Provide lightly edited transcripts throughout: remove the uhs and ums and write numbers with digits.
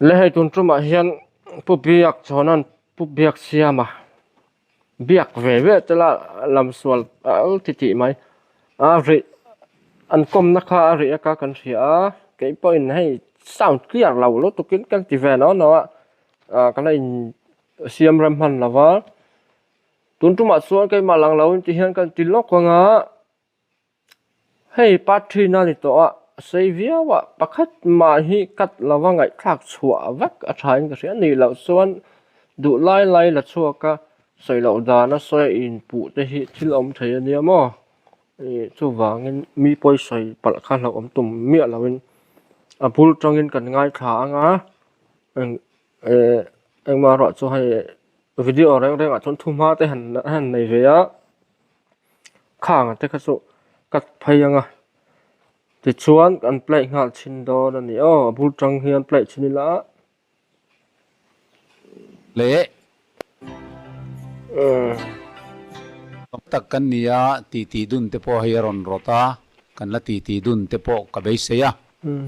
le hei tun tuma hian pu biak chonan pu biak siama biak ve tela lam sual al ti mai a ri an kom na kha ri ka kan ria ke point hei sound clear lo lo to kin kan ti ve no no a kana in siam ram han lawa tun tuma sual kai malang lo ti hian kan ti lok nga hei patrina ni to a sevia wa pakhat ma hi kat lawangai thak chua vak a thain ka ria ni lo suan du lai lai la chuaka soi lo da na soi in pu te hi thil om thei ania mo chu wangin mi poi soi pal kha lo om tum mi alawin a bul tangin kan ngai tha anga eng ma ro chu hai video reng reng a thon thuma te han nei ve a khang te kha chu kat phai anga ti chuan kan play ngal chin do na ni o bul tang hian play chinila le tak kan nia ti dun te po hiron rota kan la ti dun te po ka be se ya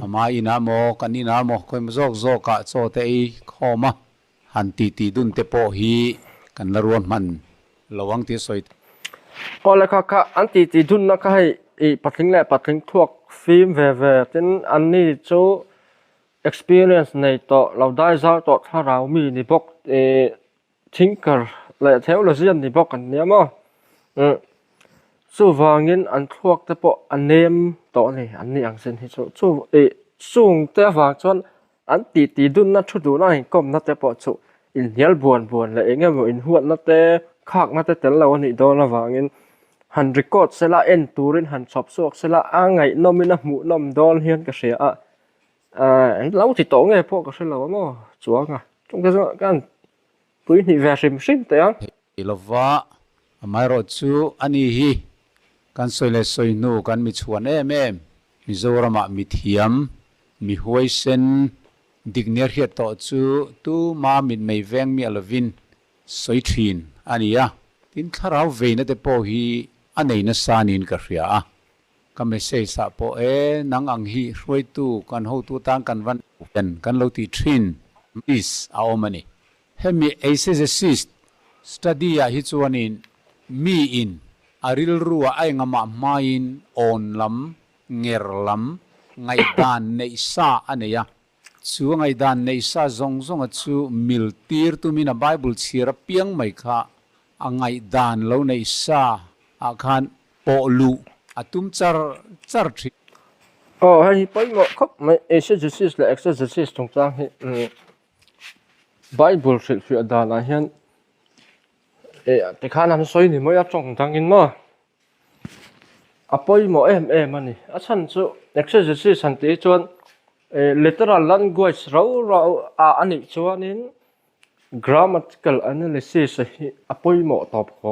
ama ina mo kan ina mo khoi mzok zo ka cho te I khoma han ti dun te po hi kan la ruan man lawang ti soi ole kha an ti dun na ka hai I pathing le pathing thuak film ve tin an ni chu experience nei to lo dai za to tharau mi ni bok thinker le theologian ni bok an nia mo chu wangin an thuak te po an nem to ni an ni ang sen hi chu sung te wang chon an ti dun na thu du na hin kom na te po chu in hial buan le enge mo in huat na te khak na te tel lo ni do na wangin han record sela en turin han chop sok sela angai nomina mu nom dol hian ka ria lau thì tổ nghe po ka sela mo chuanga chung ka kan pui ni ve sim te ang ilova amai ro chu ani hi kan soile soinu kan mi chuan em mizorama mi thiam mi huai sen digner hiat to chu tu ma min mei veng mi alovin soithin ania tin tharau veina te po hi anei na sanin ka ria ka message sa po nang ang hi hroi tu kan ho tu tang kan van kan lo ti thin is aomani hemi assist study ya hi chuanin mi in aril ruwa ai ngama main on lam nger lam ngai dan nei sa aneya chu ngai dan nei sa zong chu mil tir tu mina bible chira piang mai kha angai dan lo nei sa akhan po lu atum char thi hai pai mo khop mai exercise le exercise tung chang hi bible fi da la hian te khan an soi ni mo ya chong tang in mo apoi mo em ani a chan chu exercise han te chon literal language ro ani chuanin grammatical analysis hi apoi mo top ko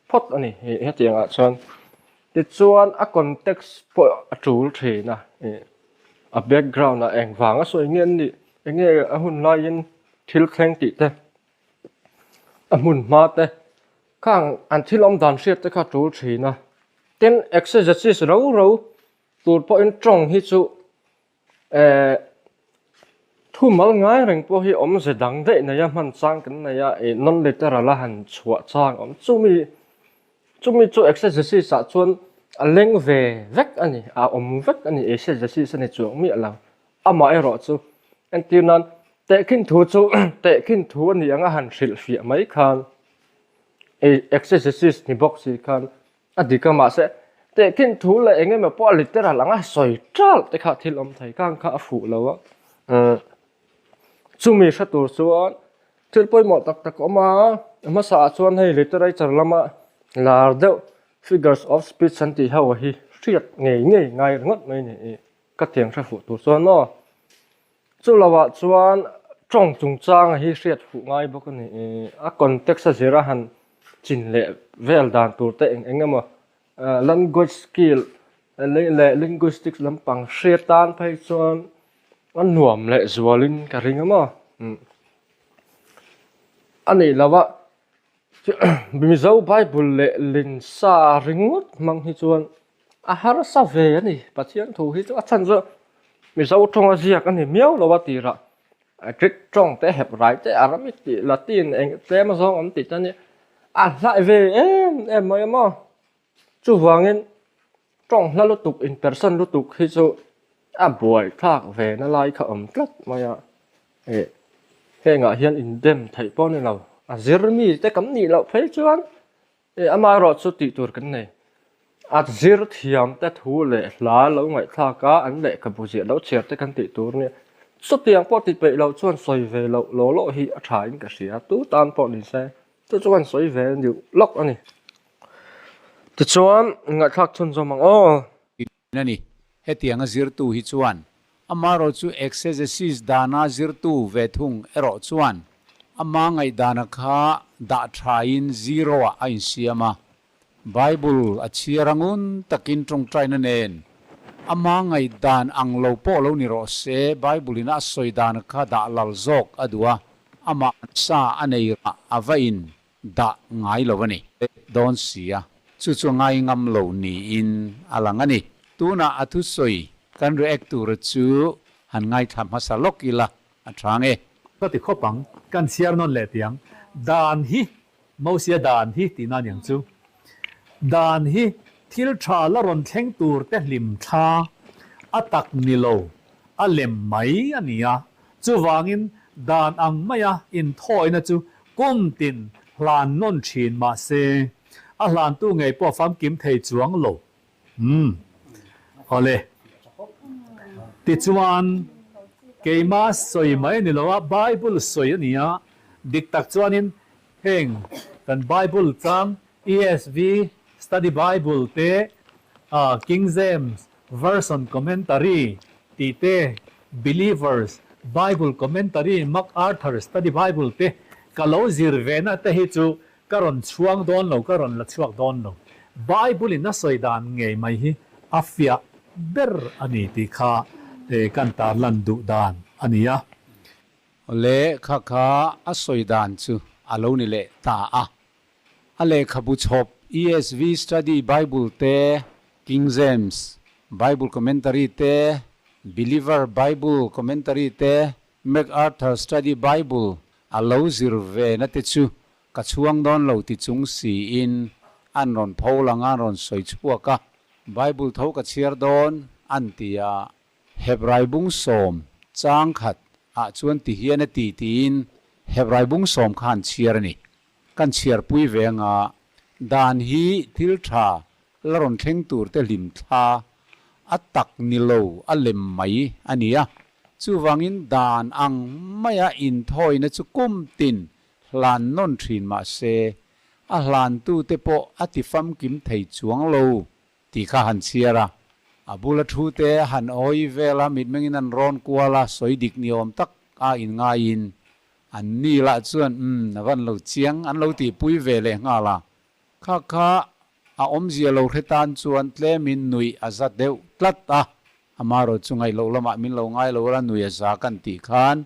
phot ani he tiang a chon ti chuan a context po a tul thina a background a eng wanga soi ngen ni enge a hun lai in thil thleng ti te a mun ma te khang an thilom dan hriat te kha tul thina ten exercise ro tur po in trong hi chu thu mal ngai reng po hi om se dang de na ya man chang kan na ya non literal han chua chang om chumi chu exercise sa chuan a leng ve vek ani a om vek ani exercise ani chu mi ala ama ero chu antinan te kin thu chu te kin thu ani anga han hril fia mai khan exercise ni box si khan adika ma se te kin thu la enge me po literal anga soi tral te kha thil om thai kang kha fu lawa chumi sha tur chuan thil poi mo tak ma sa chuan hei literature lama lar deuh figures of speech anti how hi riat ngai ngot mai ni ka tiang tha fu tur chuan no chu lawa chuan trong chung chang hi riat fu ngai bok ni a context a zira han chin le vel dan tur te engema language skill le linguistics lampang hriatan phai chuan an nuam le zualin ka ringama ani lawa bimizo bible le lin sa ringot mang hi chuan a har sa ve ani pathian thu hi chu a chan zo mizo thong a ziak ani miau lawa tira trích trong té hẹp rải té Arabic thì Latin anh té mà xong ông tịt này lại về em mới mà chú hoàng anh trong là lúc tục in person lúc tục khi chú buổi thác về nó lại khởi rất mà ngã hiền in đêm thấy bao nhiêu lâu Jeremy té cấm nhị lâu thấy chưa anh mà rồi chú tịt tuổi cái này Jer thiam té thu lệ lá lâu ngoại thác cá anh lệ cái bộ diện lâu chết té căn tịt tuổi này số tiền bỏ tịt bậy lâu chuan xoay về lâu lỗ lỗ hi trái cái gì tú tan bỏ đi xe tôi chuan xoay về nhiều lóc anh này thì chuan ngại thác chuan cho mang nani hetiang a zirtu hi chuan amaro chu exegesis dana zirtu ve thung ero chuan ama ngai dana kha da thain zero a in siama bible a chiarangun takin trong traina nen ama ngai dan anglo po lo ni ro se bible ina soidan kha da lal zok adua ama sa anei avain da ngai lovani don sia chu chu ngai ngam lo ni in alangani tuna athu soi kan react tu ra chu han ngai tham ha salok ila athangeก็ติดข้อปังกันเชียร์นนเลตียงดานฮีมอเสียดานฮีตีนั่นอย่างจูดานฮีทิลชาละรอนเทงตูร์เตลิมชาอัตักนิโลอัเลมไหมอันนี้อ่ะจูวางินดานอังไม่อ่ะอินทอยนะจูกุมตินลานนนชินมาเซอะลานตู้ไงป้อฟังกิมเทจวงโลเอาเลยติดจวนเกมาสวยไหมนี่เราว่าไบเบิลสวยนี่อ่ะดิกตักจวนินเฮงกันไบเบิลจัง ESV Study Bible เตKing James Version Commentary ตีเต Believers Bible Commentary MacArthur Study Bible เตกะโลจิรเวนะเตฮิจูกะรอนช่วงดอนโลกะรอนละช่วงดอนโล Bible น่ะสวยดานไงไหมฮิอัฟยาเบรอันนี้ที่ข้ากันตาลันดุดานอันนี้อ่ะ le kha kha asoi dan chu alo ni le ta a ale khabu chop ESV study bible te King James Bible commentary te Believer Bible commentary te MacArthur study Bible alo zirve na te chu ka chuang don lo ti chung si in an ron pholanga ron soi chua ka Bible tho ka chiar don antia Hebrai bung som chang khat a chuan ti hian a ti tin Hebrai bung som khan chiar ni kan chiar pui venga dan hi thil tha laron thleng tur te lim tha atak nilo alem mai ania chu wangin dan ang maya in thoi na chu kum tin hlan non thin ma se a hlan tu te po atifam kim thei chuang lo ti kha han chiara abula thu te han oi vela mit mengin an ron kuala soidik niom tak a in nga in an ni la chuan van lo chiang an lo ti pui vele nga la kha kha a om zia lo khetan chuan tle min nui azat deu tlat a amaro chungai lo lama min lo ngai lo ra nui za kan ti khan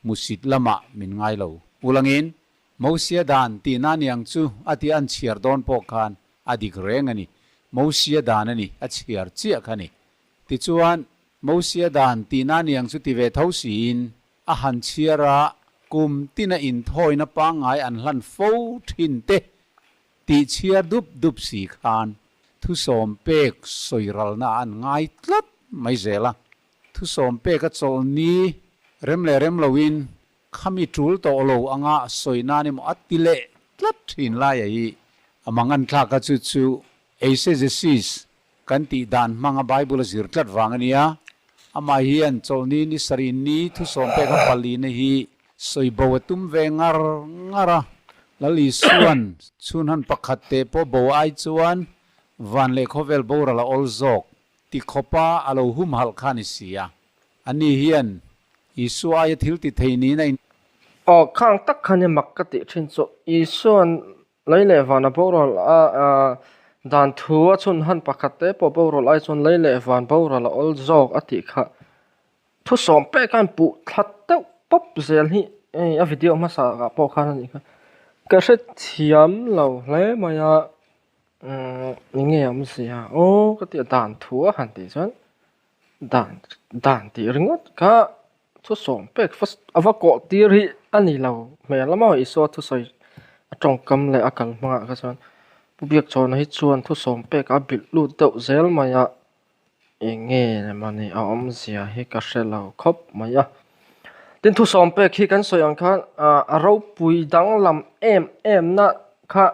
musit lama min ngai lo ulangin mosia dan ti na niang chu ati an chiar don po khan adik reng ani mosia dan ani a chiar chia khani ti chuan mosia dan ti na niang chu ti ve tho sin a han chiara kum tina in thoi na pa ngai an hlan fo thin te ti chiar dup si khan thu som pek soiral na an ngai tlat mai zela thu som pek ka chol ni rem lowin khami tul to lo anga soina ni mo atile tlat thin la ya hi amangan thla ka chu chu exegesis kan ti dan manga bible zir tlat wangania ama hian cholni ni sarin ni thu som pek ka pali na hi soibo tum ve ngara lali suan chunhan pakhat te po bo ai chuan van le khovel bora la ol zok ti khopa alo hum hal khani sia ani hian isu ay thil ti theini na khang tak khane makkati thin so isuan leile vana borol dan thua chun han pakhate po borol ai chun leile van borol ol zok ati kha thu som pe kan pu that te pop zel hi a video ma sa ga po khan ni kha ka se thiam lo le maya nge am sia o ka ti dan thua han ti chon dan ti ringot ka ทุสองเป็กฟัสอวกาศตีรีอันนี้เราแม่ละมาอีสวทุสอยจงกำเลยอากังมาก็จวนผู้เบียกชนให้ชวนทุสองเป็กอาบิดลูดเตาเซลมายะเองเงี้ยมันนี่เอาเสียให้กระเซลเราครบมายะตินทุสองเป็กที่กันสอยอังคันเราปุยดังลำเอ็มนะค่ะ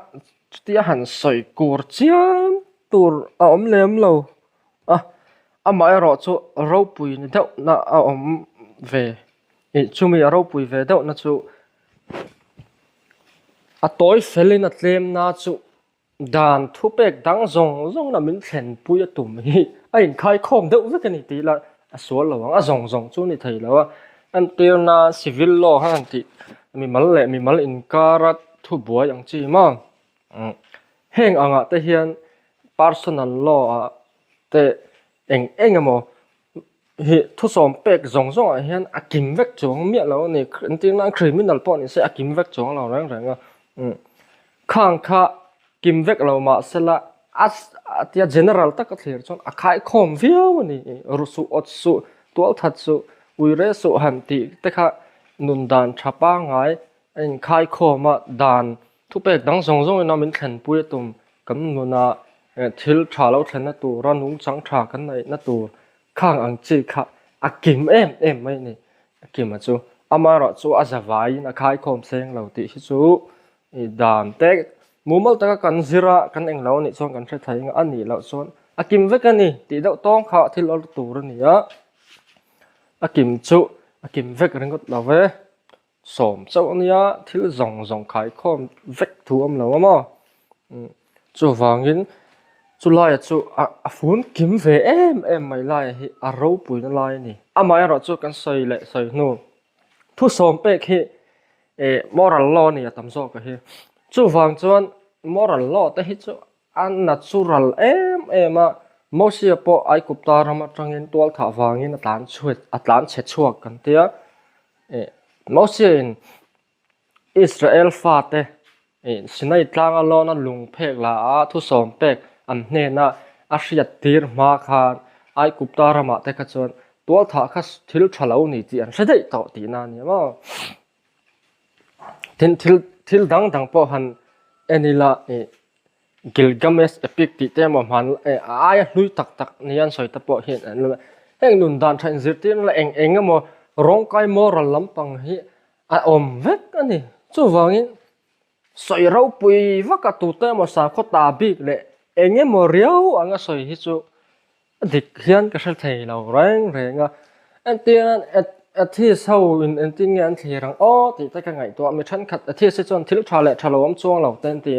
ที่หันสอยกูร์เจียนตัวเอาเลี้ยมเรามาไอ้รอจูเราปุยนี่เท่าน่ะเอาเวชูมีเราปุยเวเท่าน่ะจูตัวเฟลินัดเลี้ยมน่ะจูด่านทุเปกดังซงน่ะมันเห็นปุยตุ่มฮีไอ้ใครคอมเท่าสักนิดทีละสวนระวังซงจูนี่ไทยแล้วอันเดียวน่ะซิวิลลอฮันทีมีมัลอินการัตทุบัวอย่างจีมั้งเฮงอ่ะแต่เฮียน personal law แต่เองอะโมทุสองเป็กซงอะเฮียนอากิมเวกจงเมียเราเนี่ยจริงๆนั่นคริมินัลปอนี่เสียอากิมเวกจงเราแรงๆอ่ะข้างข้ากิมเวกเรามาเสละที่ general ตักเถียร์จนอาคายคอมวิวนี่รุสุอดสุตัวทัดสุวิเรสุหันติแต่ข้านุนดานชาป้าไงคายคอมาดานทุเป็กดังซงน่ะมันเห็นปุยตุ่มกำนุนาทิลชาเราเห็นนั่นตัวรันหุงจังชากันในนั่นตัวข้างอังจีค่ะอากิมไม่นี่อากิมอ่ะจูมาเราจูอาจจะไว้นะคายคอมเซงเราติจูดานเต็กมุมเรากันซิระกันเองเรานี่ส่วนกันใช้ไทยอันนี้เราส่วนอากิมเวกันนี่ติดเราต้องเขาที่เราตัวนี่อ่ะอากิมเวกเรื่องก็เราเว้สมเจ้านี่อ่ะที่ซงคายคอมเวกทั่วเราอ่ะมั้งจูฟังยินจูไล่จูฝุ่นกิมเวไม่ไล่ให้เราปุยนั่นไล่นี่ไม่เราจูกันใส่นู่นทุกสมเป็กให้moral law นี่ตั้มโซก็ให้จูฟังจวน moral law แต่ให้จูunnatural มาโมเสียพอไอกุบตาเรามาจังเงินตัวถ้าฟังยินอัตลันช่วยอัตลันเช็ดช่วยกันเตียโมเสียอิสราเอลฟาเตสินัยตลางอลอนั่นลุงเพกละทุสมเป็กอันเนี่ยนะอาศัยตีร์มาคานไอกุบตารามาแต่ก็จวนตัวถ้าคัสทิลชะลาวนี่จีอันเสด็จต่อตีนั่นเนี่ยมั้งทิลดังพอหันเอนิละกิลกัมเมสเอพิกติเตมหันอายลุยตักนี่อันสอยตะปอเห็นอันเลยเองนุนดานชันซิตีนละเองก็มอร้องไก่มอรัลลัมปังฮีเวกอันนี้จู่ฟังอินสอยเราปุยว่ากับตัวเตมสาวเขาตาบิกเลยเองมอเรียวอังก็สอยฮิจูดิกเฮียนก็เช่นไทยเราแรงอ่ะอันที่นั้นที่เศร้าอันที่งานที่รังที่แต่ก็ไงตัวมีชั้นขัดที่เสียจนที่ลูกชายชาลอมช่วงเราเต้นที่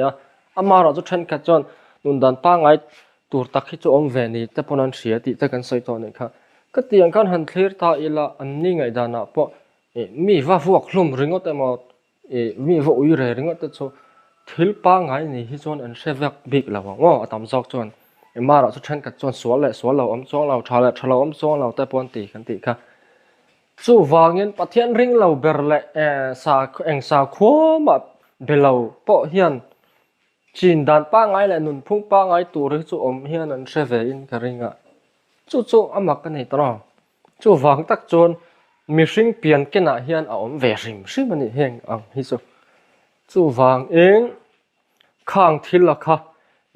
มาเราจะชั้นขัดจนนุนดันป้าไงตัวตักที่จะเวนี่แต่พอนั้นเสียที่แต่กันใส่ตัวนี่ค่ะก็เตียงกันหันเคลียร์ตาอีละอันนี้ไงดานะเพราะมีว่าพวกลุ่มริงก็แต่มามีว่าอุยเรื่องก็แต่โซทิลป้าไงนี่ที่จนอันเชฟแบบบิ๊กแล้วว่าตามจอกจนมาเราจะชั้นขัดจนสวนเราอมช่วงเราชาลอมช่วงเราแต่ปนตีกันตีค่ะจู่วางเงินประเทศริงเราเบรเลสาขวมาเบลเราเพราะเฮียนจีนดันป้าไงแหละนุนพุ่งป้าไงตัวริจู่เฮียนอันเชฟอินกันริงอ่ะจู่มักกันนี่ตลอดจู่วางตักจนมีสิ่งเปลี่ยนกันนะเฮียนเวริมสิ่งมันนี่เฮงฮิจู่วางเองข้างที่ละค่ะ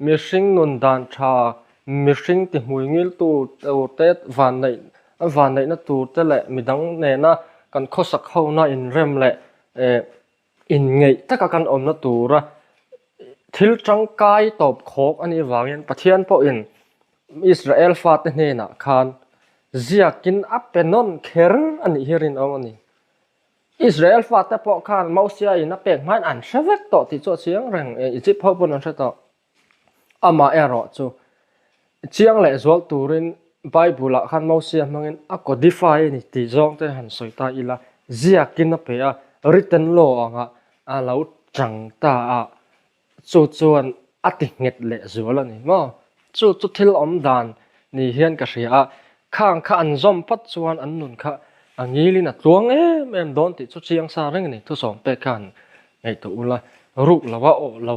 มีสิ่งนุนดันชามีสิ่งที่หุยงิลตัวเต็ดวันในนั่นตัวเตละมีดังเนี่ยนะกันข้อสักเข้าหน้าอินเริ่มแหละอินไงถ้ากันนั่นตัวละทิลจังกายตบโคกอันนี้วางยันประเทศพออินอิสราเอลฟาดเนี่ยนะคันเจียกินอัปเป็นนนเคร์อันนี้เฮรินเอาอันนี้อิสราเอลฟาดแต่พอคันมาเซียอินนับเป็นมันอันเชฟเต่อที่ตัวเสียงแรงอียิปต์พอปุ่นอันเชต่อมารอจูเชียงแหละสวลตูรินไบเบิลขันมาเสียมังเงินก็ดีฟายนี่ตีจงแต่หันสอยตาอีละเจียกินนับเป็นwritten law เราจังตาจวนติเงดเละสวลนี่มั้งทิลดานนี่เฮียนกษยาข้างอันซอมพัดจวนอันนุนค่ะอันนี้ลินัดลวงโดนติดเชียงซาเรื่องนี่ทุกสองเปกันไอ้ตัวละรูละ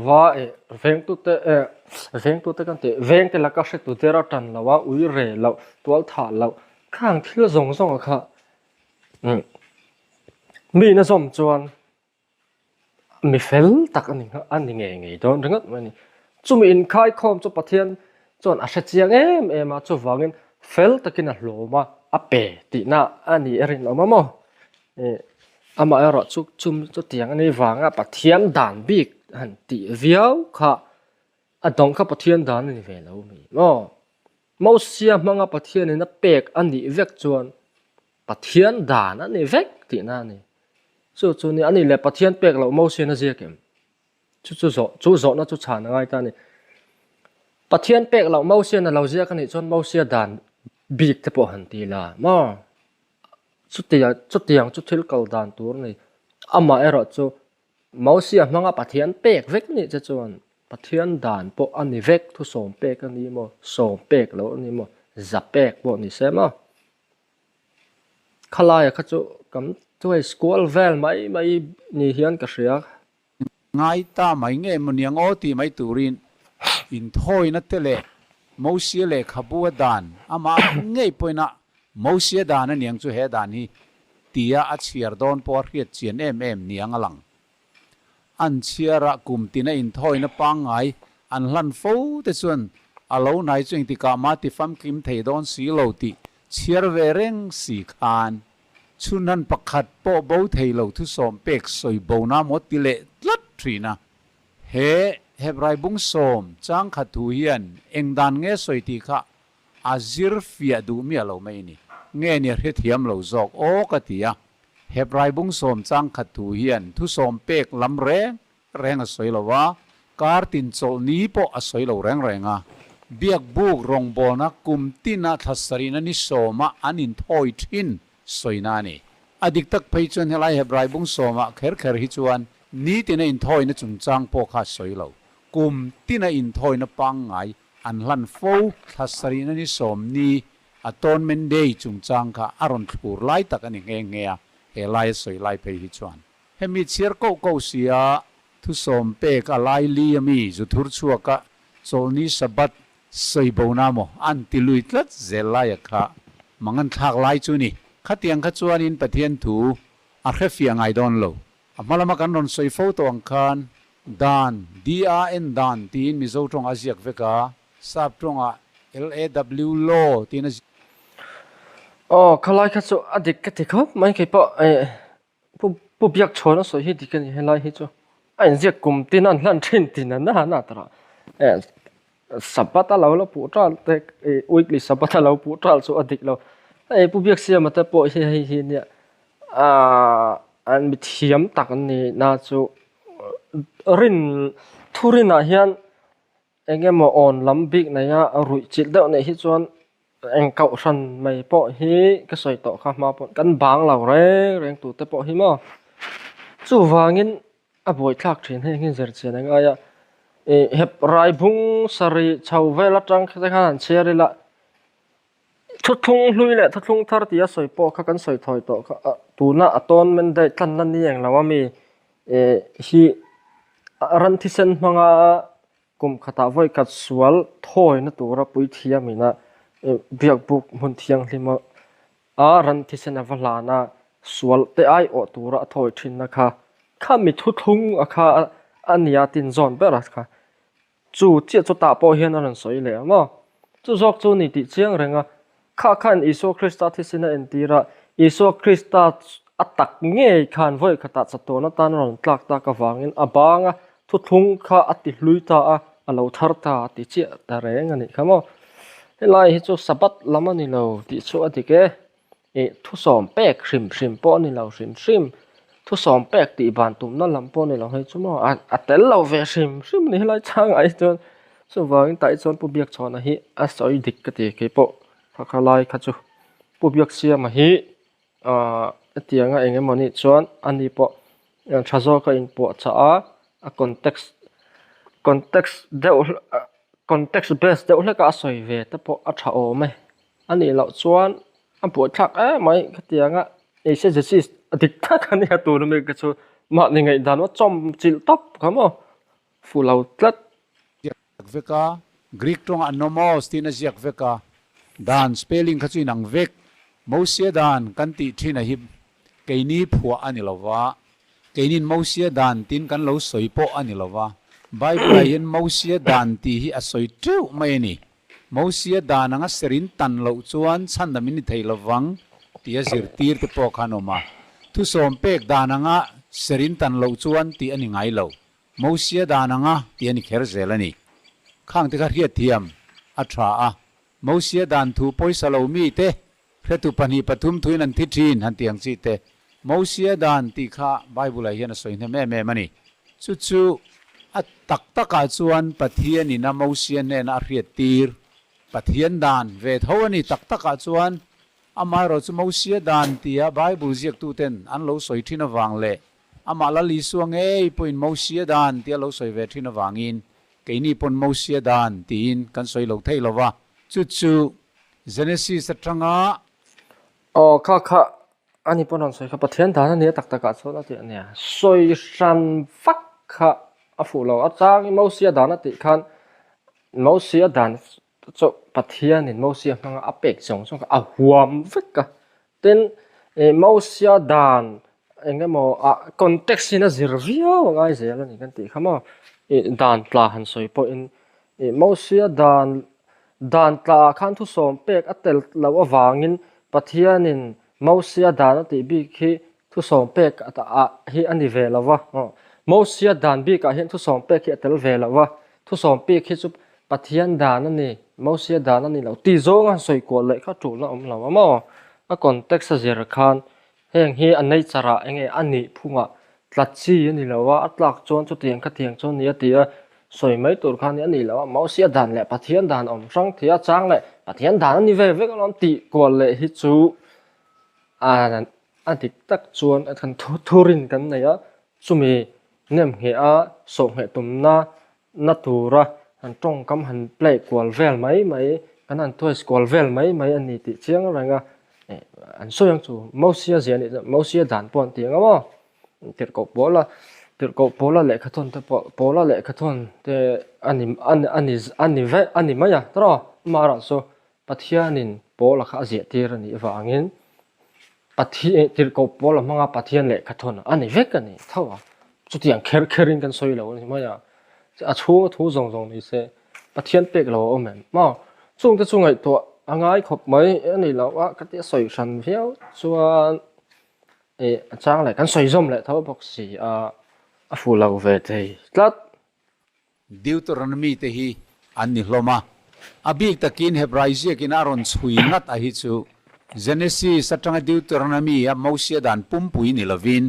ว่าเวงตุเตกันเตเวงแต่ละก็เสตุเตระตันละว่าอุยเรละตัวถ่านละข้างที่เราส่งค่ะ mi na zom chuan mi fel tak ani nge don ringat mani chumi in khai khom chu pathian chuan a hre chiang em a chu wangin fel takin a hlawma a pe ti na ani erin omamo ama ero chum chu tiang ani wanga pathian dan bik han ti viau kha adong kha pathian dan ni ve lo mi mo sia manga pathian in a pek ani vek chuan pathian dan ani vek ti na ni chu ni ani le pathian pek lo mo sia na zia kem chu zo na chu chan ngai ta ni pathian pek lo mo sia na lo zia ka ni chon mo sia dan bik te po han ti la mo chu tiang chu thil kal dan tur ni ama ero chu mo sia manga pathian pek vek ni che chuan pathian dan po ani vek thu som pek ani mo som pek lo ani mo za pek po ni se mo khalaya kha chu kam tuai school vel mai ni hian ka hriak ngai ta mai nge muniang o ti mai turin in thoi na tele mosia le khabua dan ama ngei poina mosia dan aniang chu he dan hi tia a chiar don por riat chian em niang alang an chiara kum tina in thoi na pangai an hlan fo te chuan alo nai chung ti ka ma ti fam kim thei don si lo ti chiar ve reng si khan chunan pakhat po bo thei lo thu som pek soi bo na mo ti le tlat thina he hebrai bung som chang kha thu hian engdan nge soi ti kha azir fia du mi alo mai ni nge ni he thiam lo zok o ka tia hebrai bung som chang kha thu hian thu som pek lam reng a soi lo wa kar tin chol ni po a soi lo renga biak buk rong bol na kum tina thasarina ni soma anin thoi thin soina ni adik tak phei chuan helai hebrai bung soma kher hi chuan ni tina in thoi na chung chang po kha soi lo kum tina in thoi na pangai an hlan fo thasarina ni som ni atonement day chung chang kha aron thur lai tak ani nge he lai soi lai phei hi chuan hemi chiar ko sia thu som pe ka lai li mi zu thur chuaka solni sabat soi bona mo an ti lui tlat zelai kha mangan thak lai chu ni khatiang kha chuan in pathian thu a khe fiang ai don lo amalama kan ron soi pho to ang khan dan dan tin mi zo tong aziak veka sap tonga law law tin khalai kha chu adik ka tikho mai ke po pu biak chona so hi dikan helai hi chu an zia kum tin an hlan thin tin na tra sabata lo pu tra te weekly sabata lo pu tra chu adik lo pu biak sia mata po hi ni an mi thiam tak ni na chu rin thurina hian engemaw on lambik na ya rui chil deuh nei hi chuan eng kau ran mai po hi ka soi to kha ma po kan bang lo reng tu te po hi mo chu wangin a boi thlak thin he ngin zer chen anga ya hep rai bung sari chau vela tang kha khan cherila thuthung hlui le thuthung thar tia soi po kha kan soi thoi to kha tuna aton men dai tlan nan ni eng lawami hi ran thi sen manga kum khata voi kat sual thoi na tura pui thiamina biak buk mun thiang hlima ran thi sen avalana sual te ai o tura thoi thin na kha mi thuthung akha ania tin zon bera kha chu chi chu ta po hian ran soi le ma chu zok chu ni ti chiang renga kha khan iso krista thi sina entira iso krista atak nge khan voi khata chatona tan ron tlak ta ka wangin abanga thuthung kha ati hluita a alo thar ta ti chi ta reng ani khamo helai hi chu sabat lamani lo ti chu atike thu som pek hrim po ni lo hrim thu som pek ti ban tum na lam po ni lo hei chu mo a tel lo ve hrim ni helai chang ai chon chu wang tai chon pu biak chona hi a soi dik ka te ke po kha lai kha chu pu biak sia ma hi atianga engemoni chuan ani po thazo ka in po cha a context based deuh hleka soi ve te po a tha o me ani lo chuan a pu thak mai khatianga se je adik thak ani ha tur me ka chu ma ni ngai dan wa chom chil top khamo fulau tlat veka greek tong anomos tin aziak veka dan spelling kha chu nang vek mosia dan kan ti thina hi cái ní phua anh lova cái nín mau xia đàn tin kan lo soi po anh lova Bible hian mau xia đàn ti hi a soi treu mai ni mau xia đàn anga serin tan lo chuan chan na min thei lawang tia zir tir te po khanoma thu som pek đàn anga serin tan lo chuan ti ani ngai lo mau xia đàn anga ti ani kher zelani khang te kha riat thiam a tha a mau xia đàn thu poisa lo mi te khretu pani pathum thuin an thi thin han tiang chi te mau xia đàn ti kha Bible hian a soi ne me mani chu chu a tak taka chuan pathian in a mau xia ne na riat tir pathian dan ve thawani tak taka chuan amai ro chu mau xia dan tia Bible ziak tu ten an lo soi thin awang le ama la li suang ei point mau xia dan tia lo soi ve thin awangin keini pon mau xia dan tin kan soi lo thei lova chu chu Genesis atanga kha ani ponon soi kha pathian dana ne tak taka chona ti ania soi san fak kha a fu lo a chang mau sia dana ti khan mau sia dan cho pathian in mau sia hanga apek chong chong a huam vek ka ten mau sia dan engemo a context in a zirvio ngai zel ani kan ti khama dan tla han soi po in mau sia dan tla khan thu som pek atel lo awangin pathian in mau sia dan ti bi khi thu som pek ata a hi ani ve lawa mau sia dan bi ka hian thu som pek hi atel ve lawa thu som pek hi chu pathian dan ani mau sia dan ani lo ti zonga soi ko le kha tu la lawa mo a context a zer khan heng hi anei chara enge ani phunga tlachi ani lawa atlak chon chu tiang kha tiang chon nia tia soi mai tur khan ani lawa mau sia dan le pathian dan om sang thia chang le pathian dan ani ve ve kalom ti ko le hi chu an ti tak chuan a kan thurin kan nei a chumi nem he a so he tum na tura an tong kam han play kwal vel mai kan an toy kwal vel mai ani ti chiang ranga an so yang chu mosia zian ni mosia dan pon ti nga mo tir ko bola le khathon te bola le khathon te ani ve ani maya tro mara so pathianin bola kha zia tir ani wangin pathian tir ko bola manga pathian le khathon ani vek ani thawa chu tiang kherin kan soi lo ni maya a thu zong ni se pathian pek lo o men ma chung te chungai to angai khop mai ani lo a ka te soi san hiao chuan chang le kan soi zom le thaw box si a fu lo ve thei tlat Deuteronomy te hi anni hloma abik takin Hebraizia kin aron chui ngat a hi chu Genesis atanga Deuteronomy a Moses dan pumpui ni lovin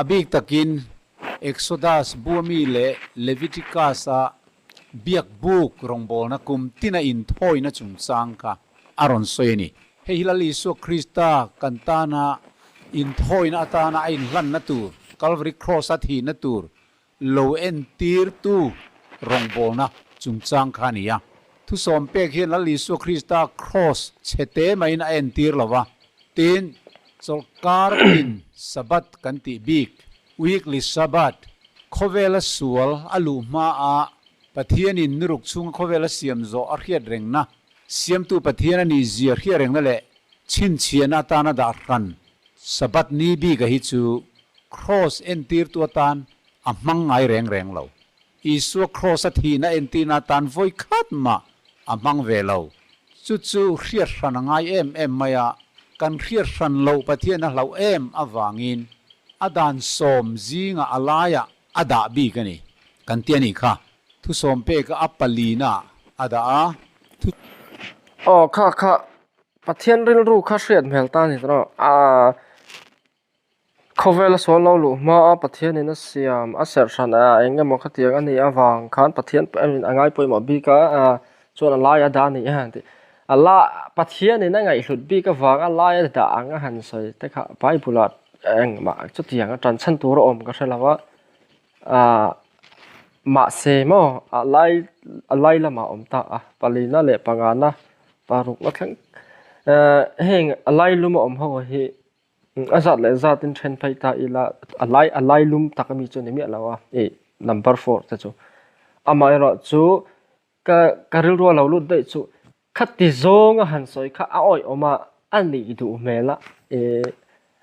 abik takin Exodus buami le Leviticus a biak book rongbol na kum tina in thoi na chung sang ka aron soini he hilali so Krista kantana in thoi na atana in lan na tu Calvary cross at hi na tur low en tir tu rongbol na chung sang khania thu som pek hian lali so Krista cross chete mai na en tir lawa tin solkar in sabat kanti bik weekly sabat khovela sual alu ma a pathian in nuruk chung khovela siam zo a khiat reng na siam tu pathian ani zia khia reng na le chin chiana ta na da ran sabat ni bi ga hi chu cross en tir tu tan a mang ngai reng lo isu cross a thi na en ti na tan voi khat ma a mang ve lo chu khiat ran ngai em maya kan khiat ran lo pathian a lo em awangin adan som zinga alaya ada bi kani kan tiani kha thu som pe ka apalina ada a thu kha pathian ril ru kha hriat mel ta ni tro khovel so lo lu ma pathian in a siam a ser san a enge mo kha tiang ani awang khan pathian angai poi ma bi ka chuan alaya da ni han ti ala pathian in angai hlut bi ka wang alaya da anga han soi te kha bible eng ma chu tiang a tran chan tur om ka hrelawa ma se mo alai lama om ta palina le pangana paruk la thang heng alai lum om ho hi azat le zatin then phai ta ila alai lum takami chu ni mi lawa number 4 ta chu amai ro chu ka ril ro lo lut dei chu khati zonga han soi kha a oi oma ani du mela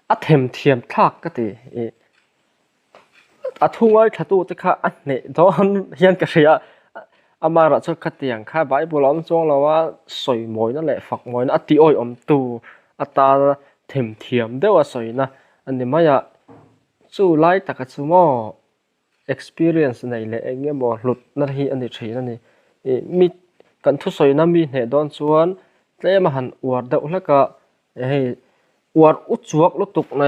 อะเทมเทียมทักก็ตีอะทุ่งไว้ทัตุจะค่ะอันนี้ตอนเฮียนกระเสียอามาระจะขัดเตียงค่ะใบบัวล้อมจงเราว่าสวยมวยนั่นแหละฝักมวยนะอติอ้อยอมตูอัตราเทมเทียมเดียวว่าสวยนะอันนี้ไม่อะสู้ไล่แต่ก็สู้มั่ว experience ในเลยเงี้ยบ่หลุดนาทีอันนี้ใช่นั่นนี่มีกันทุสอยนะมีเหตุดอนส่วนแล้วมาหันอวดเดาแล้วก็ให้อวดอุจวกลุตุกใน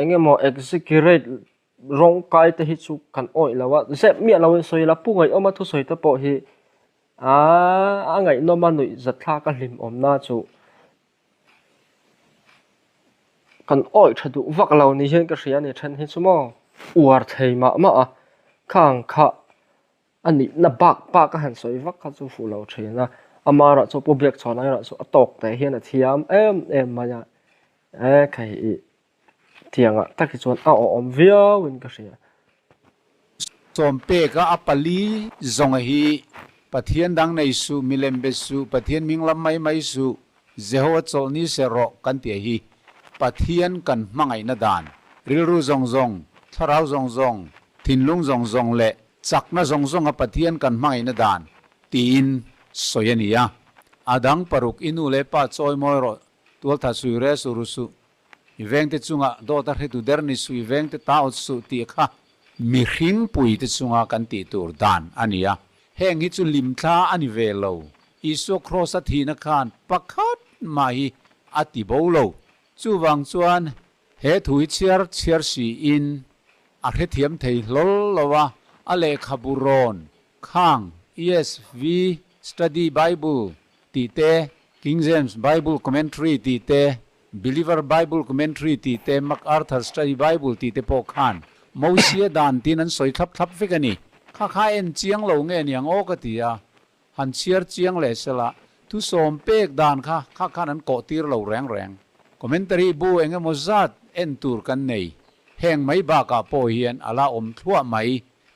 เงี้ยบ่ execute รองกายแต่ฮิสุกันอ้อยแล้วว่าเสพเมียเราสอยละปุ่งไงเอามาทุสอยตะโปฮีไงนอมันหนุ่ยจัดท่ากันลิมอมน่าจูกันอ้อยถ้าดูวักเรานี่เห็นก็เสียเนี่ยฉันเห็นสมออวดเทมาข้างข้าอันนี้นับปากก็หันสวยวักข้าจูฟูเราเชียนะอามาละจูปุ๊บเบียกชอนอะไรละจูตกแต่เห็นเทียมมาเนี่ยใครเทียงถ้าคิดชวนเอาอมเวียววินก็เสียสมเปก็อัปลีจงฮีปะเทียนดังในสุมิเลมเบสุปะเทียนมิงลำไม่สุเจโฮจอนี่เสรอกันเตียฮีปะเทียนกันมังไงนาดานริรูจงทาราวจงทินลุงจงเละจักนะจงปะเทียนกันมังไงนาดานตีนสอยนียอาดังปรุกอินูเลปะจอยมอยรอตัวทัสุเรสุรุสุอีเวงเตจุงะดอตาเฮตุเดร์นิสุอีเวงเตตาอุสุตีค่ะมีหิงปุยเตจุงะกันตีตูร์ดานอันนี้แห่งฮิจุลิมทาอันเวลโลอิสุครอสัทีนักขันปักขัดมาฮีอติโบโลจูวังจวนเฮตุฮิเชียร์สีอินอาเฮทียมเทลลวะอเลขบุรอนข้าง ESV Study Bible ตีเต King James Bible Commentary ตีเต Believer Bible Commentary ตีเต MacArthur Study Bible ตีเตปกขันมอเสียดานตีนั้นสวยทับฟิกันนี่ข้าเอ็นเจียงเหล่าเงี้ยอย่างโอกติยาหันเชียร์เจียงเลยสละทุสมเปกดานข้านั้นเกาะตีเหล่าแรงคอมเมนต์รีบูเองก็มจัดเอ็นตูร์กันในแห่งไม่บากาโปเฮียนอาลาอมทั่วไม่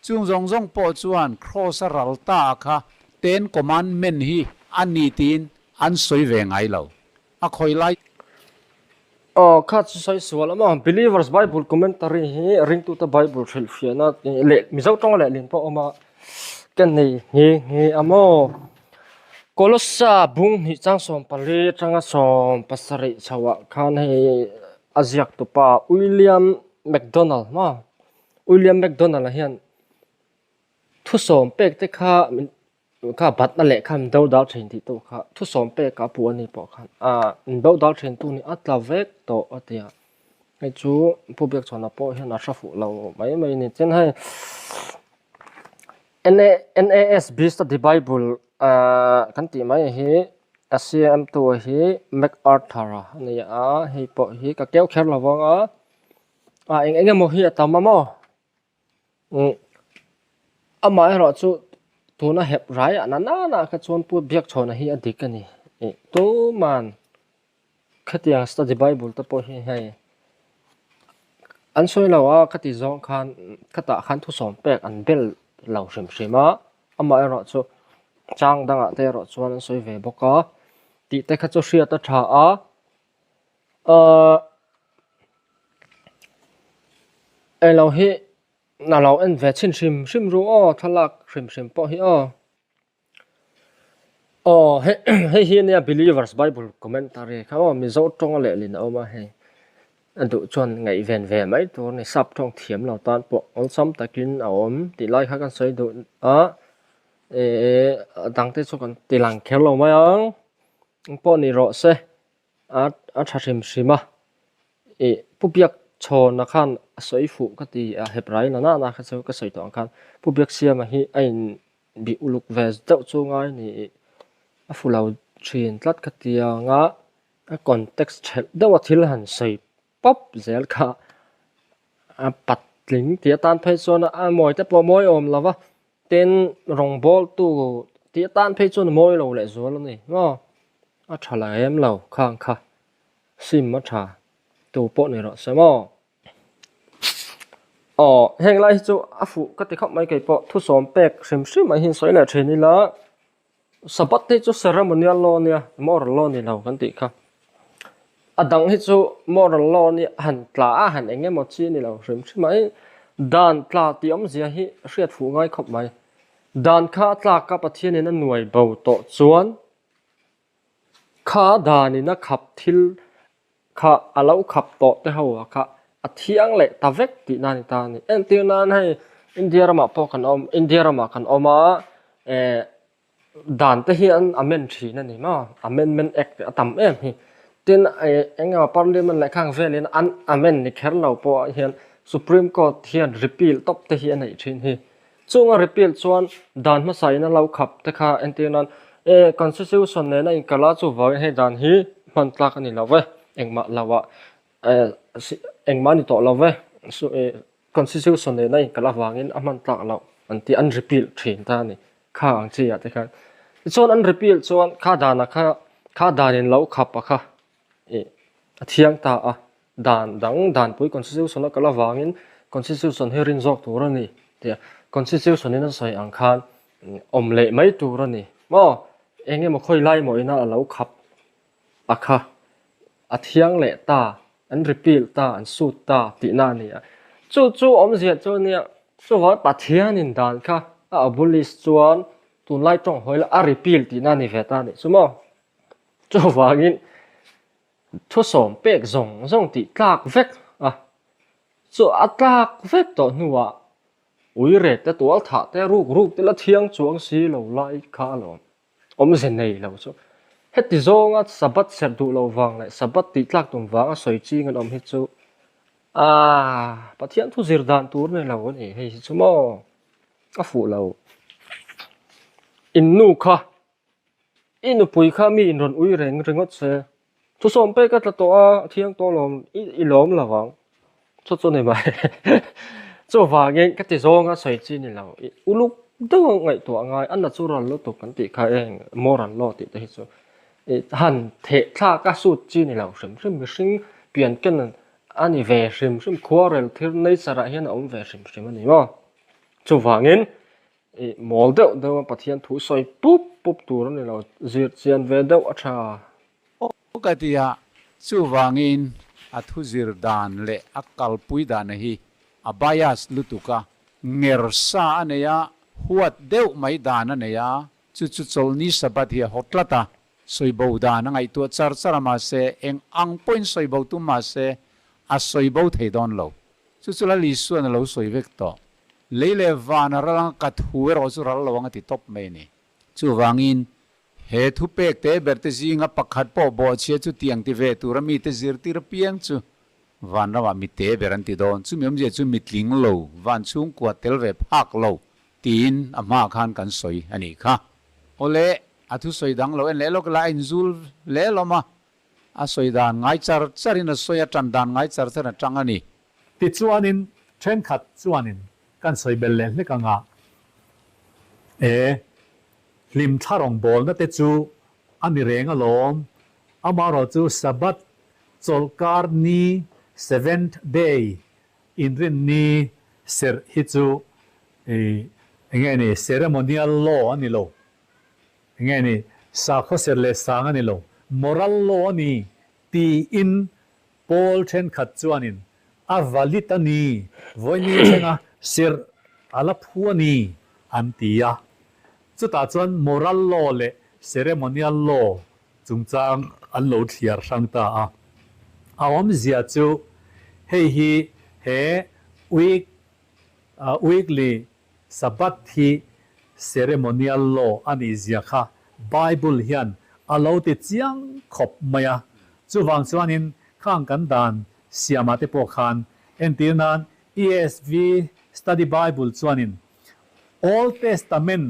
จุงจงโปจวนครอสรัลตาค่ะเต้นคอมมานเมนฮีอันนี้ตีนอันสวยเวงไงเหล่าอะคอยไล่ข้าจะใช้ส่วนละมั้ง Believers Bible Commentary ฮีริงตุต Bible เชลฟีนะเละมิเจ้าต้องเละลินพอออกมากันนี่ฮีอโมโคลอสซาบุงฮิจังสอมปารีจังสอมปัสริชาวะคันฮีอาเซียกตุปาวิลเลียมแมคโดนัลด์มาวิลเลียมแมคโดนัลด์เฮียนทุสอมเป็กแต่ข้าบัดนั่นแหละข้าเดาดาวเทรนที่ตัวข้าทุสอมเป็กกับปัวนี่ปอกข้าเดาดาวเทรนตัวนี้อัตลาเวกโตอัตยาไอ้จูผู้เบียกชนปอเฮียนาชาฟุเราไม่นี่เช่นให้ NASB Study Bible กันตีไม่ฮี SCM ตัวฮีแม็กอาร์ธาร์นี่ฮีปอฮีกับเกี่ยวแคร์เราว่าเองโมฮีตามมาโมหมายเราจูตัวน่ะเห็บไรนั่นก็ชวนพูดเบียกชนฮีอดีกันนี่ตัวมันขัดยัง Study Bible ตัวพอฮีให้อันสวยเราว่าขัดที่จงขัดขันทุสอมเป็กอันเบลเราชิมหมายเราจูจังดังแต่เราชวนสวยเวบก็ติแต่ขัดจูเสียตัดช้าเราฮีน่าเราเอ็นเวชินชิมรู้ทลักชิมพอฮีให้เฮียเนี่ย Believers Bible Commentary เขาว่ามีโจทย์ตรงอะไรลินเอามาให้อันดูจนไงเวนไหมตัวในซับท่องเทียมเราตอนปกอันซ้ำตะกินเอาตีไล่ข้ากันใส่ดูดังที่สุดกันตีหลังแค่เราไม่ปอนี่รอเสชัดชิมผู้เบียกชนนะครับสวยฟูก็ตีเห็บไรนะครับสวยก็สวยต่อกันผู้เบียกเสียมาฮีไอ้บิอุลุกเวสเจ้าจูงไงนี่ฟูเราเชียนลัดก็ตีงะคอนเท็กซ์เดี๋ยวที่เราหันใส่ป๊อปเซลค่ะปัดลิงที่ตานเพจส่วนมวยแต่พอมวยอมแล้ววะเต้นรองบอลตู้ที่ตานเพจส่วนมวยเราเลยส่วนแล้วนี่ว่าฉลาดเราข้างค่ะซิมมาฉาตัวโปนี่หรอใช่ไหมแห่งไรจู่ฟูก็ติดเข้าไม่เกี่ยวทุสอมเป็กซิมมาหินสวยเลยเช่นนี้ละสบัดที่จู่เซรามันเนี่ยล้อเนี่ยมอร์ล้อนี่เรากันติค่ะ adang hi chu moral law ni han tla a han enge mo chi ni lo hrim mai dan tla ti om zia hi hriat fu ngai khop mai dan kha tla ka pathian in a nuai bo to chuan kha dan in a khap thil kha alo khap to te ho kha a thiang le ta vek ti na ni ta ni en ti nan hai India rama po kan om India rama kan oma dan te hi an amen thi na ni ma amendment act atam em hi tin enga parliament le khang velin an amen ni kher lo po hian supreme court hian repeal top te hi anei thin hi chunga repeal chuan dan ma sai na lo khap te kha en ti nan constitution ne na in kala chu wa he dan hi man tlak ani lo we engma lawa engma ni to lo we so constitution ne na in kala wangin aman tlak lo anti an repeal thin ta ni kha ang chi ya te kha chuan an repeal chuan kha danin lo khap a kha thiang ta a dan pui constitution a kala wangin constitution herin jok tur ani te constitution in soi ang khan omle mai tur ani mo enge mo khoi lai mo ina lo khap a kha a thiang le ta an repeal ta an suit ta ti na ni chu om zia chu nia chu wa pathian in dan kha a abolish chuan tun lai tong hoila a repeal ti na ni veta ni sumo chu wangin thu som pek zong ti tlak vek chu a tlak vek to nuwa ui re te tual tha te ruk te la thiang chuang si lo lai kha lo om zen nei lo chu heti zonga sabat ser du lo wang lai sabat ti tlak tum wang a soi chi ngan om hi chu pathian thu zir dan tur nei lo ni hei chu mo a fu lo in nu kha inu pui kha mi in ron ui rengot se thu som pe ka tla to a thiang to lom I lom lawang chu nei mai chu wangin ka ti zonga soi chi ni lo uluk do ngai to ngai an natural lo to kan ti kha eng moral lo ti te hi chu han the tha ka su chi ni lo hrim mi hring pian ken ani ve hrim quarrel thir nei sara hian om ve hrim ani mo chu wangin mol de pathian thu soi pup tur ni lo zir chian ve de atha katia chu wangin a thu zir dan le akal pui dan hi abayas lutuka ngersa aneya huat deu mai dan aneya chu chol ni sabat hi hotlata soibo dan ngai tu char ma se eng ang point soibo tu ma se a soibo theidon lo chu chula li su an lo soivek to leile van rang ka thuer o chu ral lawang ti top mai ni chu wangin he thu pek te berte zinga pakhat po bo che chu tiang ti ve tu rami te zir ti piang chu van rawa mi te beran ti don chu miom je chu mitling lo van chung kwa tel ve phak lo tin ama khan kan soi ani kha ole athu soi dang lo en le lok la in zul le lo ma a soi dan ngai charin a soi atan dan ngai char tang ani ti chuanin then khat chuanin kan soi bel le ka nga lim tharong bol na te chu ani reng alom amaro chu sabat cholkar ni 7th day in rin ni ser hi chu nge ni ceremonial law ani lo nge ni sa kho ser le sang ani lo moral law ni ti in pol then khat chuanin a valid ani voini chenga sir ala phuani antia chu ta chuan moral law le ceremonial law chungchang an lo thiar sang ta awam zia chu he weekly sabat hi ceremonial law ani zia kha bible hian alo te chiang khop maya chu wang chuanin khang kan dan siama te po khan entinan ESV study bible chuanin Old Testament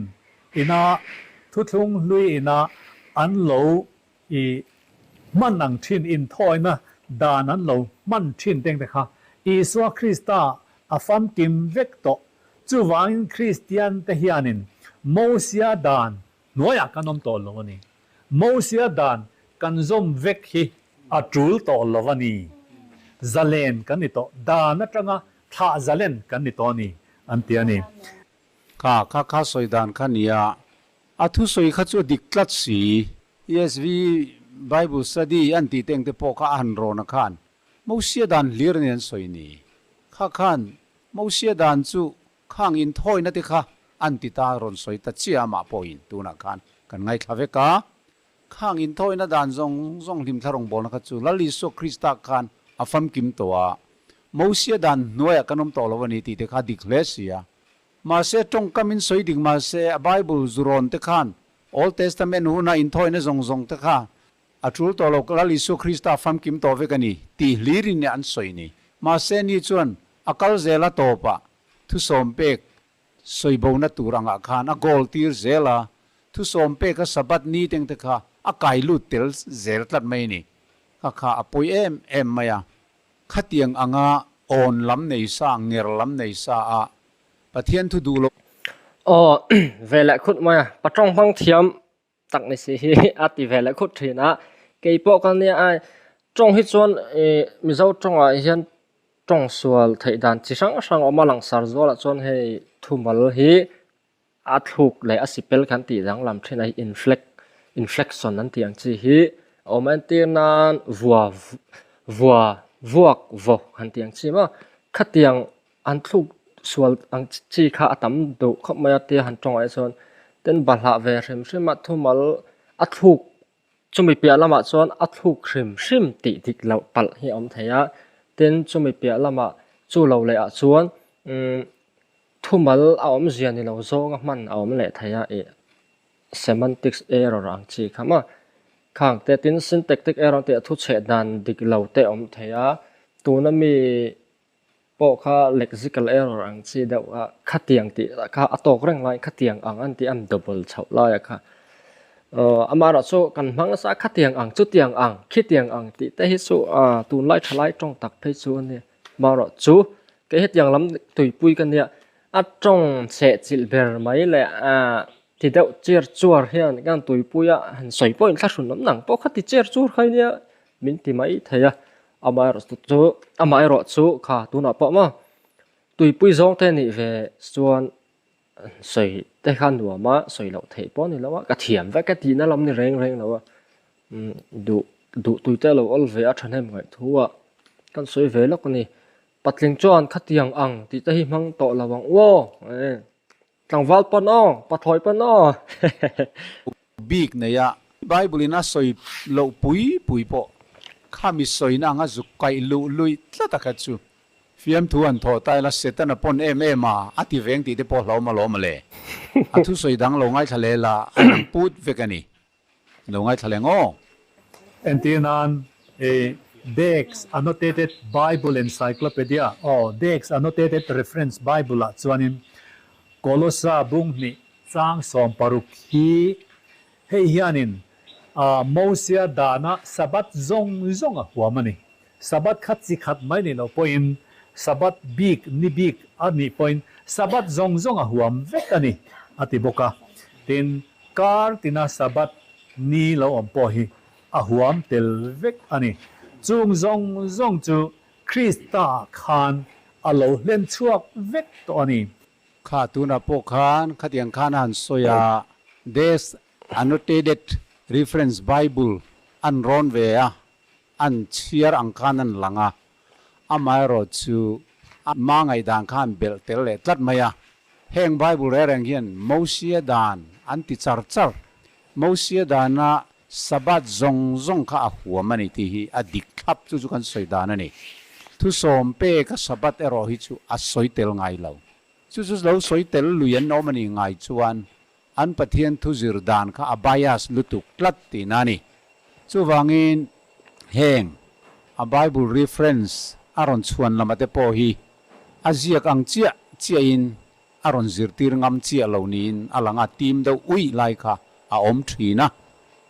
ina thuthung lui ina an lo man ang thin in thoi na dan an lo man thin teng te kha Isua Christa afam kim vek to chu wang Christian te hianin Mosia dan noya kanom to lo ni Mosia dan kan zom vek hi atul to lo ni zalen kan ni to dan atanga tha zalen kan ni to ni antiani ka soi dan khania athu soi kha chu diklat si ESV Bible study an ti teng te po kha an ro na khan mo sia dan lir nen soi ni kha khan mo sia dan chu khang in thoi na te kha an ti ta ron soi ta chia ma po in tu na khan kan ngai thave ka khang in thoi na dan zong lim tharong bol na kha chu lali so krista khan afam kim to wa mo sia dan noya kanom to lo ni ti te kha diklesia ma se tong kamin soi ding ma se Bible zuron te khan Old Testament hu na in thoi na zong te kha atul to lo lali so krista afam kim to ve kani ti lirin ne an soi ni ma se ni chuan akal zela to pa thu som pek soi bo na turanga khan a gol tir zela thu som pek ka sabat ni teng te kha a kai lu tel zel tlat mai ni kha apoi em maya khatiang anga on lam nei sa nger lam nei sa a pathian thu du lo về lại khut mà bắt trong phong thiam tặng này xí ati về lại khut thì na cái bộ con này ai trong hết chuan mình dâu trong ai hiện trong sual thầy đàn chỉ sang ở mà lăng sar zo là chuan hay thu mal hi thuộc lại asipel kan ti dang làm trên này inflection nan tiang chi hi omen tin nan vuak vo kan tiang chi ma khát tiang an thuộc sual ang chi kha atam do khop maya te han tong ai chuan ten balha ve rim ma thu mal thuộc chumi pia lama chuan thuộc rim ti dik lo pal hi om theya ten chumi pia lama chu lo le a chuan thu mal a om zian ni lo zo nga man a om le theya semantics error ang chi khama khang te tin syntactic error te thu che dan dik lo te om theya tu na mi po kha lexical error ang chi da khatiang ti kha atok reng lai khatiang ang an ti am double chau la kha amara so kan mang sa khatiang ang chu tiang ang khitiang ang ti te hi su tu lai thalai trong tak phei chu ne maro chu ke het yang lam tui pui kan ya a trong che chil ber mai le ti deuh cher chuar hian kan tui pui a han soi point thla sun nang po khati cher chur khai nia min ti mai theya amai ro chu kha tu na pa ma tui pui zong te ni ve chuan soi te khan nuwa ma soi lo thei po ni lawa ka thiam ve ka ti na lam ni reng lawa du tui te lo ol ve a thanem ngai thuwa kan soi ve lok ni patling chuan khatiang ang ti te hi mang to lawang wo tlang wal pon o pathoi pon o big ne ya Bible ina soi lo pui po khami soi na nga zukai lui tla ta kha chu fiam thu an tho tai la setan upon ma ati veng ti te po lo ma le athu soi dang lo ngai thale la an put vekani lo ngai thale ngo And tinan Dex Annotated Bible Encyclopedia Dex Annotated Reference Bible chuanin Kolosa bung ni chang som paruk hi hei hianin Mosia dana sabat zong a huamani sabat khat chi khat mai ni no point sabat big ani point sabat zong a huam vek ani ati boka tin kar tina sabat ni lo om po hi a huam tel vek ani chung zong chu Krista khan alo len chuak vek to ani kha tu na po khan khatiang khan han soya des annotated reference Bible an ron ve an chiar ang khanan langa amai ro chu mangai dang khan bel tel le tlat maya heng Bible re reng hian Mosia dan an ti char Mosia dana sabat zong kha a huamani ti hi adik khap chu kan soi dan ani thu som pe ka sabat ero hi chu a soi tel ngai lo chu lo soi tel luyan no mani ngai chuan an pathian thu zir dan kha abayas lutuk tlat ti nani chu wangin heng a Bible reference aron chuan lamate po hi aziak ang chia in aron zirtir ngam chia lo nin alanga tim do ui lai kha a om thina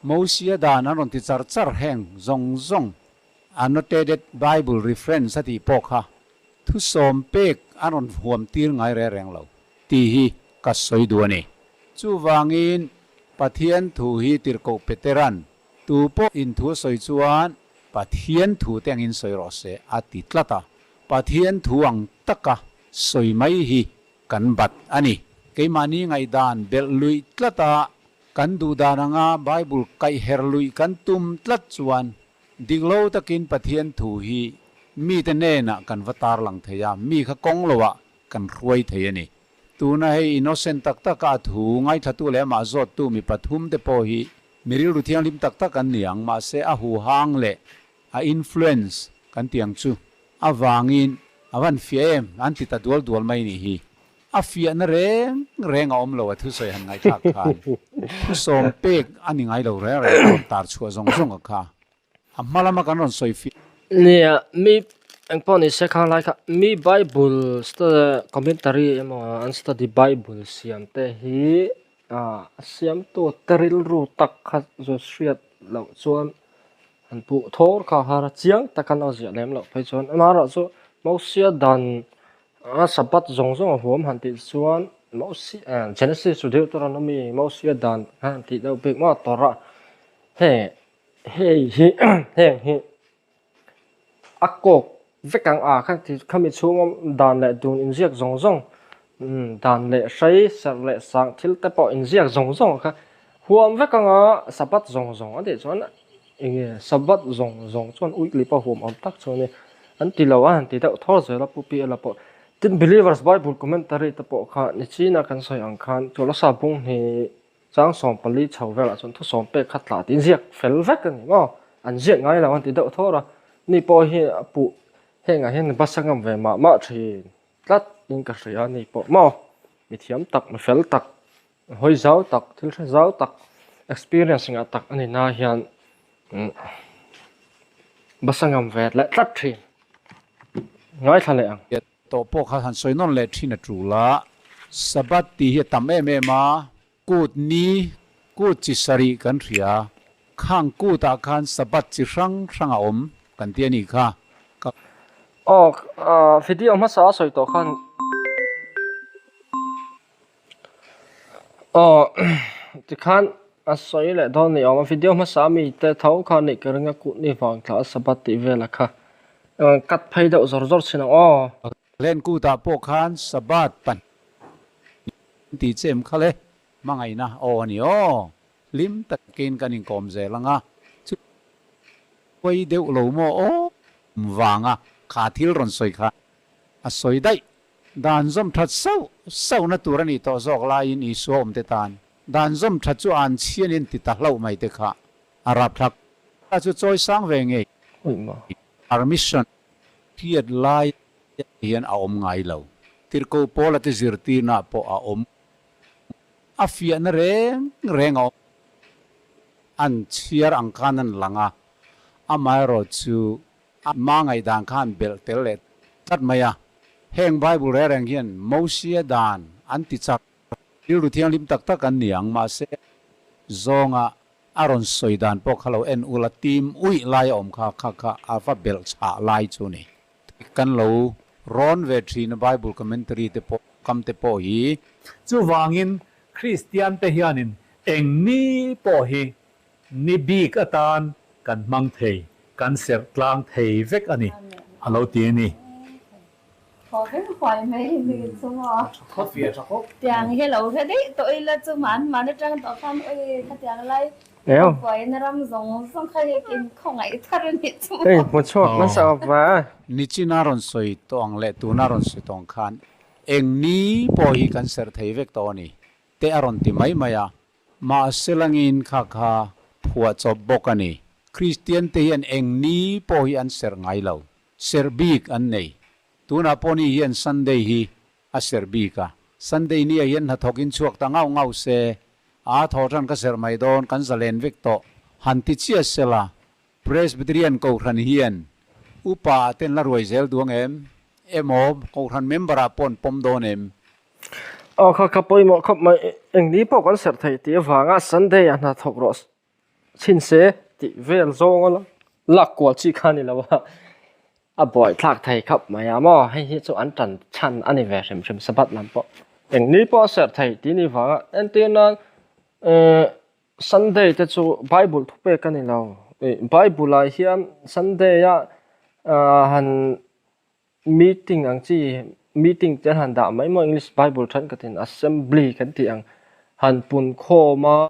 Mosia dan aron ti char heng zong annotated Bible reference ati po kha thu som pek aron huam tir ngai re reng lo ti hi ka soi duani chu wangin pathian thu hi tirko peteran tu po in thu soi chuan pathian thu teng in soi ro se ati tlata pathian thu ang taka soi mai hi kan bat ani ke mani ngai dan bel lui tlata kan du dana nga Bible kai herlui kan tum tlat chuan dinglo takin pathian thu hi mi te ne na kan vatar lang theya mi kha kong lowa kan ruai theyani tuna hei innocent tak tak ka thu ngai thatu le ma zot tu mi pathum te po hi miril ru thiang lim tak tak kan niang ma se a hu hang le a influence kan tiang chu awangin awan fiem anti ta dual dual mai ni hi a fia na reng a om lo a thu soi han ngai thak khan som pek ani ngai lo re tar chua zong zong a kha amalama kan ron soi fi nia mi ang poni se khang lai kha mi bible sta commentary emo an study bible siam te hi siam to teril ru tak kha zo shriat lo chuan an pu thor kha hara chiang takan o zia lem lo phei chuan amara chu mosia dan sabat zong zong huam han ti chuan mosi genesis su deuteronomy mosia dan han ti do big ma tora he hi he akok vekang a khang ti khami chungom dan le dun in ziak zong zong dan le shai sar le sang thil te po in ziak zong zong kha huam vekang a sabat zong zong ade chuan inge sabat zong zong chuan weekly pa huam am tak chuan ni an ti lawa an ti da thor zela pu pi ala po tin believers bible commentary te po kha ni china kan soi ang khan chola sa bung ni chang som pali chawela chuan thu som pe khatla tin ziak fel vek ani ngo an ziak ngai lawan ti da thora ni po hi pu henga hen basangam ve ma thi tlat in ka ria ni po mo mi thiam tak mi fel tak hoi zau tak thil zau tak experience nga tak ani na hian basangam ve la tlat thi ngai thale ang to po kha han soi non le thina trula sabat ti hi tam me ma kut ni kut chi sari kan ria khang ku ta khan sabat chi rang a om kan ti ani kha video ma sa soi to khan ti khan a soi le don ni om video ma sa mi te thau khan ni karanga ku ni wang thla sabat ti vela kha kat phai do zor zor china len ku ta po khan sabat pan ti chem khale mangai na ani lim takin kanin kom ze langa koi deu lo mo wanga kha thil ron soi kha a soi dai dan zom that sau na turani to zok la in I som te tan dan zom that chu an chian in ti ta hlo mai te kha arab thak a chu choi sang ve nge oi ma our mission hiat lai hian a om ngai lo tir ko pola te zirti na po a om a fia na reng an chiar ang kanan langa amai ro chu mangai dan khan bel telet tat maya heng bible reng hian mosia dan anti chak iru thiang lim tak tak an niang ma se zonga aron soidan po khalo en ula tim ui lai om kha alpha bel cha lai chu ni kan lo ron ve thin bible commentary te po kam te po hi chu wangin Christian te hianin eng ni po hi ni bik atan kan mang thei kan ser tlang thei vek ani alo ti ni có cái khoai mấy thì xong rồi có phía sao có tiếng cái lâu thế đấy tôi là chú mà nó trang tao khăn ơi cái tiếng lại Eo. khoai nó ram giống xong khai cái không ấy thật là nhiệt chú ei mo chok na sa va ni chinaron soi tong le tunaron soi tong khan eng ni po hi kan ser thei vek to ni te aron ti mai maya ma selangin kha phua chop bokani Christian te hian eng ni po hi an ser ngai lo ser bik an nei tuna poni hian Sunday hi a ser bika Sunday ni hian ha thokin chuak ta ngau se a thoran ka ser mai don kan zalen vek to han ti chia sela Presbyterian ko ran hian upa ten la roi zel duang emo ko ran member a pon pom don kha poi mo khop mai eng ni po kan ser thei ti wanga Sunday an ha thok ros chin se ti vel zong la lak ko chi khani lawa a boy thak thei khop mai amo hei hi chu an tan chan ani ve sem sabat lam po eng ni po ser thei ti ni wanga en ti na Sunday te chu Bible thu pe kan ni lo Bible la hian Sunday ya han meeting ang chi meeting chen han da mai mo English Bible than ka tin assembly kan ti ang han pun kho ma